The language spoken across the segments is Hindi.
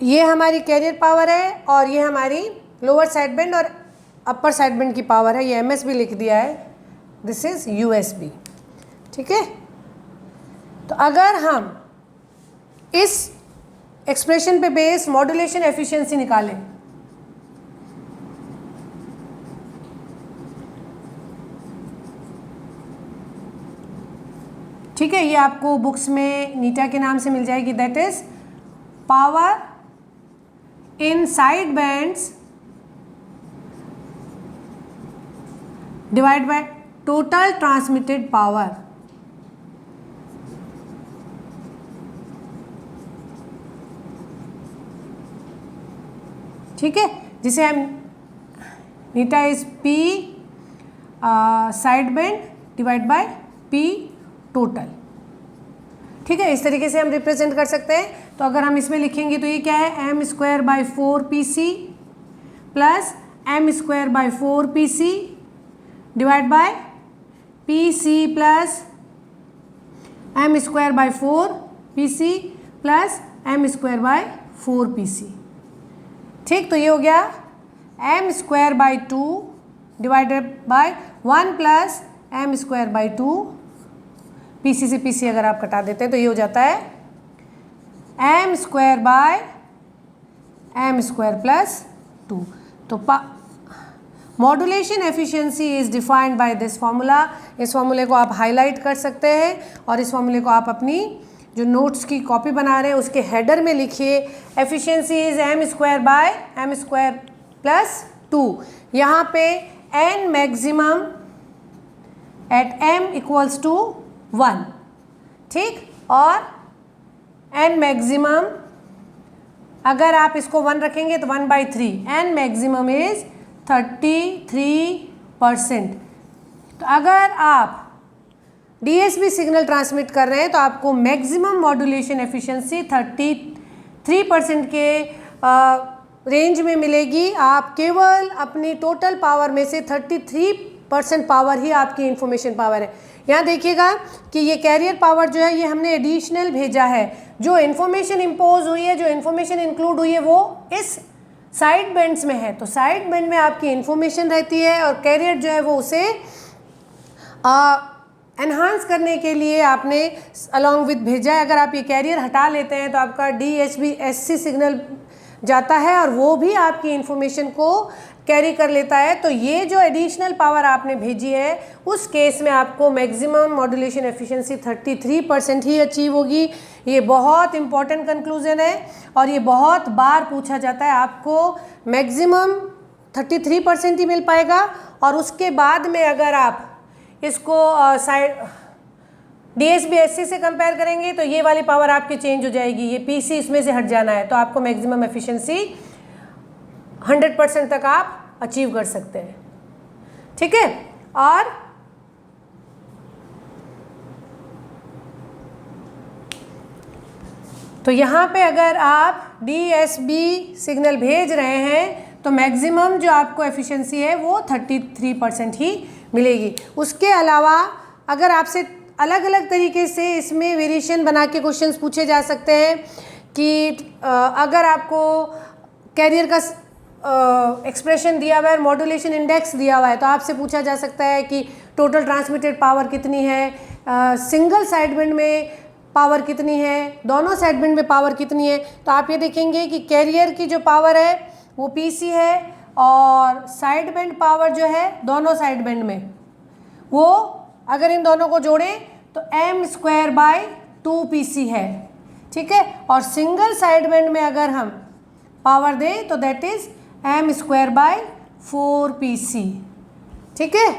ये हमारी कैरियर पावर है और ये हमारी लोअर साइड बैंड और अपर साइड बैंड की पावर है। ये एमएस भी लिख दिया है, दिस इज यूएसबी। ठीक है, तो अगर हम इस एक्सप्रेशन पे बेस मॉड्यूलेशन एफिशिएंसी निकालें, ठीक है, ये आपको बुक्स में नीटा के नाम से मिल जाएगी, that is power in side bands divide by total transmitted power. ठीक है, जिसे हम नीटा is P side band divide by P total. ठीक है, इस तरीके से हम रिप्रेजेंट कर सकते हैं। तो अगर हम इसमें लिखेंगे तो ये क्या है, M square by 4 P C plus M square by 4 P C divide by P C plus M square by 4 P C plus M square by 4 P C. ठीक, तो ये हो गया M square by 2 divided by 1 plus M square by 2, P C से पी सी अगर आप कटा देते हैं तो ये हो जाता है M square by M square plus 2। तो modulation efficiency is defined by this formula. इस फॉर्मूले को आप हाईलाइट कर सकते हैं और इस फॉर्मूले को आप अपनी जो नोट्स की कॉपी बना रहे हैं उसके हेडर में लिखिए, efficiency is M square by M square plus 2। यहाँ पे N maximum at M equals to 1। ठीक, और एन मैक्सिमम अगर आप इसको 1 रखेंगे तो 1/3, एन मैक्सिमम इज 33%। तो अगर आप डीएसबी सिग्नल ट्रांसमिट कर रहे हैं तो आपको मैक्सिमम मॉड्यूलेशन एफिशिएंसी 33% के रेंज में मिलेगी। आप केवल अपनी टोटल पावर में से 33% पावर ही आपकी इंफॉर्मेशन पावर है। यहाँ देखिएगा कि ये कैरियर पावर जो है ये हमने एडिशनल भेजा है, जो इन्फॉर्मेशन इम्पोज हुई है, जो इन्फॉर्मेशन इंक्लूड हुई है वो इस साइड बैंड्स में है। तो साइड बैंड में आपकी इन्फॉर्मेशन रहती है और कैरियर जो है वो उसे एनहांस करने के लिए आपने अलॉन्ग विद भेजा है। अगर आप ये कैरियर हटा लेते हैं तो आपका DHB-SC सिग्नल जाता है और वो भी आपकी इन्फॉर्मेशन को कैरी कर लेता है। तो ये जो एडिशनल पावर आपने भेजी है उस केस में आपको मैक्सिमम मॉड्यूलेशन एफिशिएंसी 33% ही अचीव होगी। ये बहुत इंपॉर्टेंट कंक्लूजन है और ये बहुत बार पूछा जाता है। आपको मैक्सिमम 33% ही मिल पाएगा और उसके बाद में अगर आप इसको साइड DSB-SC से कंपेयर करेंगे तो ये वाली पावर आपकी चेंज हो जाएगी, ये PC इसमें से हट जाना है। तो आपको मैक्सिमम एफिशिएंसी 100% तक आप अचीव कर सकते हैं। ठीक है, और तो यहाँ पे अगर आप DSB सिग्नल भेज रहे हैं तो मैक्सिमम जो आपको एफिशिएंसी है वो 33% ही मिलेगी। उसके अलावा अगर आपसे अलग अलग तरीके से इसमें वेरिएशन बना के क्वेश्चंस पूछे जा सकते हैं कि अगर आपको कैरियर का एक्सप्रेशन दिया हुआ है, मॉड्यूलेशन इंडेक्स दिया हुआ है, तो आपसे पूछा जा सकता है कि टोटल ट्रांसमिटेड पावर कितनी है, सिंगल साइड बैंड में पावर कितनी है, दोनों साइड बैंड में पावर कितनी है। तो आप ये देखेंगे कि कैरियर की जो पावर है वो PC है और साइड बैंड पावर जो है दोनों साइड बैंड में वो अगर इन दोनों को जोड़ें तो m² / 2PC है। ठीक है, और सिंगल साइड बैंड में अगर हम पावर दें तो दैट इज m² / 4PC। ठीक है,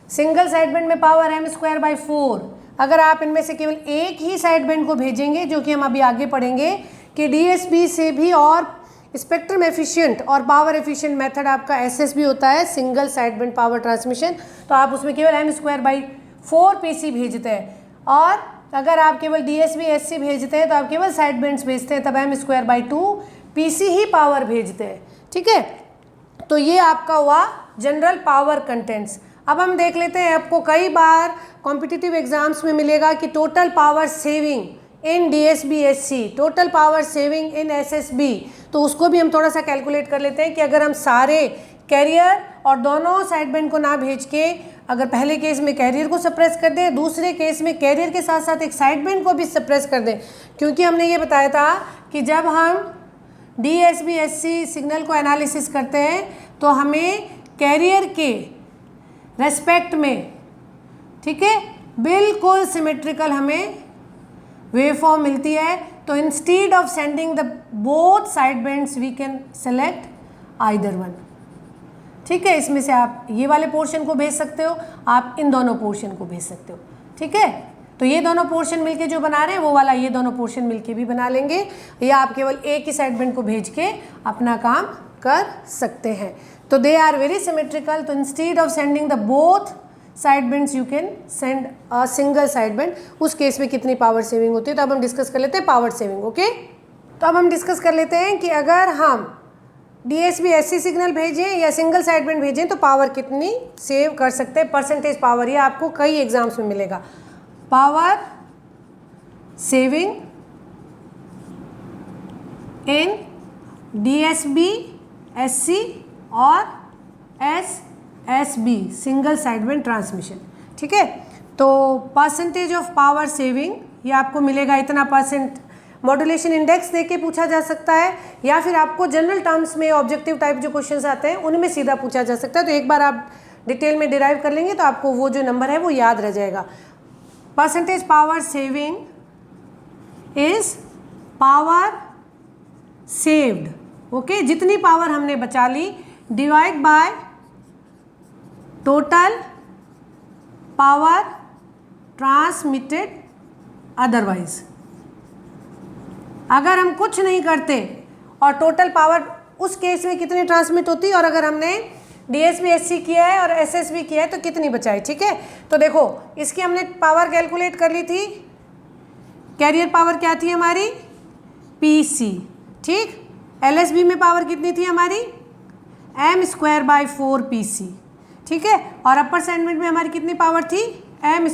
सिंगल साइड बैंड में पावर m² / 4। अगर आप इनमें से केवल एक ही साइड बैंड को भेजेंगे, जो कि हम अभी आगे पढ़ेंगे कि DSB से भी और स्पेक्ट्रम एफिशिएंट और पावर एफिशिएंट मेथड आपका SSB होता है, single side band power transmission. तो आप उसमें केवल m² / 4PC भेजते हैं और अगर आप केवल DSB-SC भेजते हैं तो आप केवल साइड बैंड्स भेजते हैं, तब m² / 2PC ही पावर भेजते हैं। ठीक है, तो ये आपका हुआ जनरल पावर कंटेंट्स। अब हम देख लेते हैं, आपको कई बार कॉम्पिटिटिव एग्जाम्स में मिलेगा कि total power saving in DSB-SC, total power saving in SSB, तो उसको भी हम थोड़ा सा कैलकुलेट कर लेते हैं कि अगर हम सारे कैरियर और दोनों साइड बैंड को ना भेज के अगर पहले केस में कैरियर को सप्रेस कर दें, दूसरे केस में कैरियर के साथ साथ एक साइड बैंड को भी सप्रेस कर दें, क्योंकि हमने ये बताया था कि जब हम DSB-SC सिग्नल को एनालिसिस करते हैं तो हमें कैरियर के रेस्पेक्ट में, ठीक है, बिल्कुल सिमेट्रिकल हमें वेवफॉर्म मिलती है। तो instead of sending the both side bands we can select either one, ठीक है। इसमें से आप ये वाले पोर्शन को भेज सकते हो, आप इन दोनों पोर्शन को भेज सकते हो, ठीक है। तो ये दोनों पोर्शन मिलके जो बना रहे हैं वो वाला ये दोनों पोर्शन मिलके भी बना लेंगे, या आप केवल एक ही साइड बैंड को भेज के अपना काम कर सकते हैं। तो दे आर वेरी सिमेट्रिकल, तो instead of sending the both side bands you can send a single side band. उस केस में कितनी पावर सेविंग होती है, तो अब हम डिस्कस कर लेते हैं पावर सेविंग, ओके। तो अब हम डिस्कस कर लेते हैं कि अगर हम DSB-SC सिग्नल भेजें या सिंगल साइड बैंड भेजें तो पावर कितनी सेव कर सकते हैं, परसेंटेज पावर, ये आपको कई एग्जाम्स में मिलेगा। पावर सेविंग इन DSB-SC और SSB single side band transmission, ठीक है। तो परसेंटेज ऑफ पावर सेविंग ये आपको मिलेगा इतना परसेंट। मॉड्यूलेशन इंडेक्स देके पूछा जा सकता है, या फिर आपको जनरल टर्म्स में ऑब्जेक्टिव टाइप जो क्वेश्चंस आते हैं उनमें सीधा पूछा जा सकता है। तो एक बार आप डिटेल में डिराइव कर लेंगे तो आपको वो जो नंबर है वो याद रह जाएगा। Percentage power saving is power saved, okay, जितनी पावर हमने बचा ली divide by total power transmitted otherwise. अगर हम कुछ नहीं करते और टोटल पावर उस केस में कितनी ट्रांसमिट होती, और अगर हमने DSB-SC किया है और SSB किया है तो कितनी बचाई, ठीक है। तो देखो इसकी हमने पावर कैलकुलेट कर ली थी, कैरियर पावर क्या थी हमारी PC, ठीक। LSB में पावर कितनी थी हमारी m² / 4PC, ठीक है। और अपर सेगमेंट में हमारी कितनी पावर थी m² /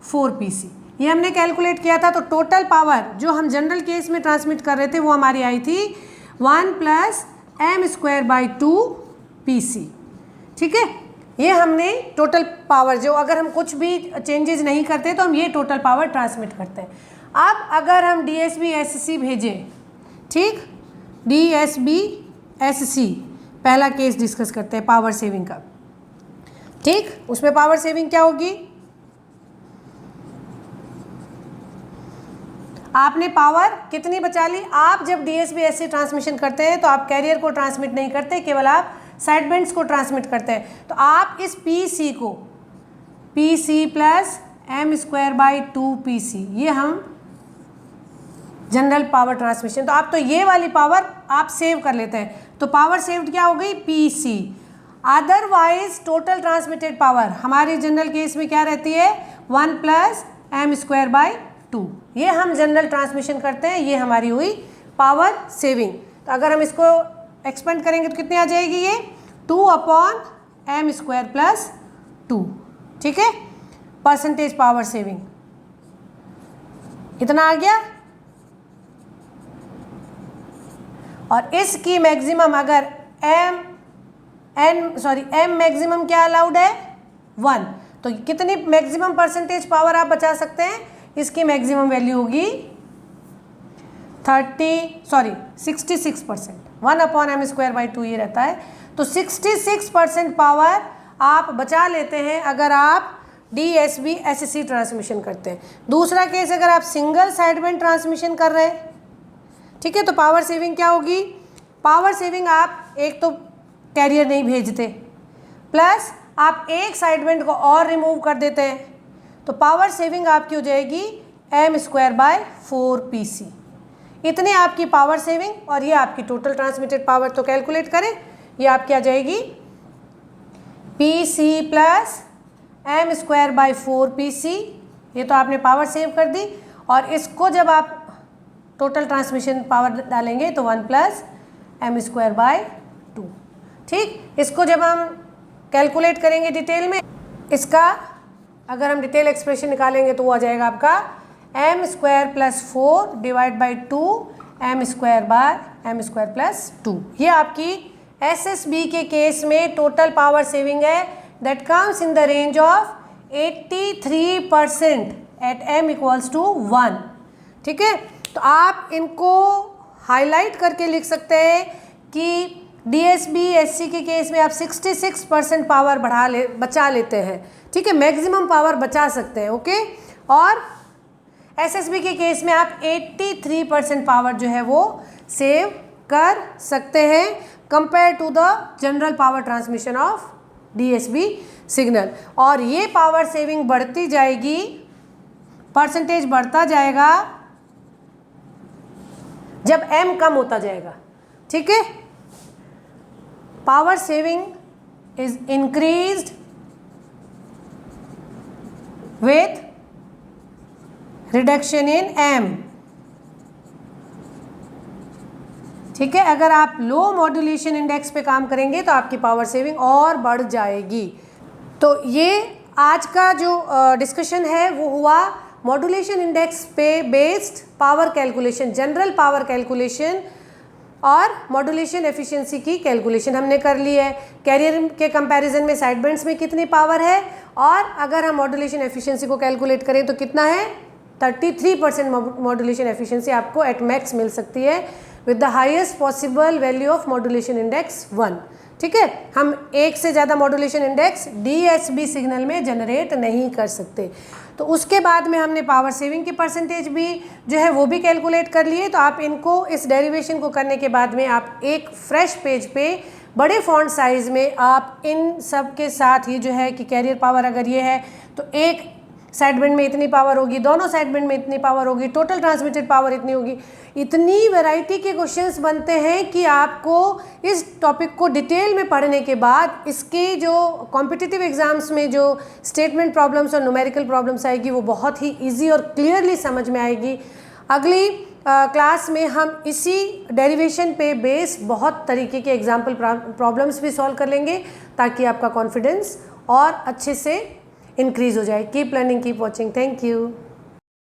4PC, ये हमने कैलकुलेट किया था। तो टोटल पावर जो हम जनरल केस में ट्रांसमिट कर रहे थे वो हमारी आई थी 1 + m² / 2PC, ठीक है। ये हमने टोटल पावर, जो अगर हम कुछ भी चेंजेस नहीं करते तो हम ये टोटल पावर ट्रांसमिट करते हैं। अब अगर हम DSB-SC भेजें, ठीक, DSB-SC पहला केस डिस्कस करते हैं पावर सेविंग का, ठीक। उसमें पावर सेविंग क्या होगी, आपने पावर कितनी बचा ली। आप जब DSB-SC ट्रांसमिशन करते हैं तो आप कैरियर को ट्रांसमिट नहीं करते, केवल आप साइड बैंड्स को ट्रांसमिट करते हैं। तो आप इस PC को PC + m² / 2PC, ये हम जनरल पावर ट्रांसमिशन, तो आप तो ये वाली पावर आप सेव कर लेते हैं। तो पावर सेव्ड क्या हो गई PC। Otherwise total transmitted power हमारी जनरल केस में क्या रहती है 1 + m² / 2, ये हम जनरल ट्रांसमिशन करते हैं, ये हमारी हुई पावर सेविंग। तो अगर हम इसको एक्सपेंड करेंगे तो कितनी आ जाएगी ये 2/m² + 2, ठीक है। परसेंटेज पावर सेविंग इतना आ गया। और इसकी मैक्सिमम अगर m मैक्सिमम क्या अलाउड है 1, तो कितनी मैक्सिमम परसेंटेज पावर आप बचा सकते हैं, इसकी मैक्सिमम वैल्यू होगी 66%, 1/m² / 2 ये रहता है। तो 66% पावर आप बचा लेते हैं अगर आप DSB-SC ट्रांसमिशन करते हैं। दूसरा केस अगर आप सिंगल साइड बैंड ट्रांसमिशन कर रहे हैं, ठीक है, तो पावर सेविंग क्या होगी, पावर सेविंग आप एक तो कैरियर नहीं भेजते, प्लस आप एक साइड बैंड को और रिमूव कर देते हैं, तो पावर सेविंग आपकी हो जाएगी m² / 4PC। इतनी आपकी पावर सेविंग, और ये आपकी टोटल ट्रांसमिटेड पावर। तो कैलकुलेट करें, ये आपकी आ जाएगी PC + m² / 4PC, ये तो आपने पावर सेव कर दी। और इसको जब आप टोटल ट्रांसमिशन पावर डालेंगे तो 1 + m² / 2, ठीक। इसको जब हम कैलकुलेट करेंगे डिटेल में, इसका अगर हम डिटेल एक्सप्रेशन निकालेंगे तो वो आ जाएगा आपका M square plus 4 divide by 2 M square bar M square plus 2। ये आपकी एसएसबी के केस में टोटल पावर सेविंग है that comes in the range of 83% at m equals to 1। ठीक है, तो आप इनको हाईलाइट करके लिख सकते हैं कि डीएसबी एससी के केस में आप 66% पावर बचा लेते हैं। ठीक है, मैक्सिमम पावर बचा सकते हैं। ओके, और एसएसबी के केस में आप 83% पावर जो है वो सेव कर सकते हैं compare to the general power transmission of DSB signal. और ये पावर सेविंग बढ़ती जाएगी, परसेंटेज बढ़ता जाएगा जब m कम होता जाएगा। ठीक है, power saving is increased with reduction in m। ठीक है, अगर आप लो मॉड्यूलेशन इंडेक्स पे काम करेंगे तो आपकी पावर सेविंग और बढ़ जाएगी। तो ये आज का जो डिस्कशन है वो हुआ मॉड्यूलेशन इंडेक्स पे based power calculation, general power calculation और मॉड्यूलेशन एफिशिएंसी की कैलकुलेशन हमने कर ली है। कैरियर के कंपैरिजन में साइड बैंड्स में कितनी पावर है, और अगर हम मॉड्यूलेशन एफिशिएंसी को कैलकुलेट करें तो कितना है, 33% मॉड्यूलेशन एफिशिएंसी आपको एट मैक्स मिल सकती है with the highest possible value of modulation index 1। ठीक है, हम एक से ज़्यादा मॉड्यूलेशन इंडेक्स डीएसबी सिग्नल में जनरेट नहीं कर सकते। तो उसके बाद में हमने पावर सेविंग की परसेंटेज भी जो है वो भी कैलकुलेट कर लिए। तो आप इनको, इस डेरिवेशन को करने के बाद में आप एक फ्रेश पेज पे बड़े फॉन्ट साइज़ में आप इन सब के साथ ही जो है कि कैरियर पावर अगर ये है तो एक साइड बैंड में इतनी पावर होगी, दोनों साइड बैंड में इतनी पावर होगी, टोटल ट्रांसमिटेड पावर इतनी होगी। इतनी वैरायटी के क्वेश्चंस बनते हैं कि आपको इस टॉपिक को डिटेल में पढ़ने के बाद इसके जो कॉम्पिटिटिव एग्जाम्स में जो स्टेटमेंट प्रॉब्लम्स और न्यूमेरिकल प्रॉब्लम्स आएगी वो बहुत ही इजी और क्लियरली समझ में आएगी। अगली क्लास में हम इसी डेरिवेशन पे बेस बहुत तरीके के एग्जाम्पल प्रॉब्लम्स भी सॉल्व कर लेंगे ताकि आपका कॉन्फिडेंस और अच्छे से इंक्रीज हो जाए। Keep learning, keep watching. Thank you.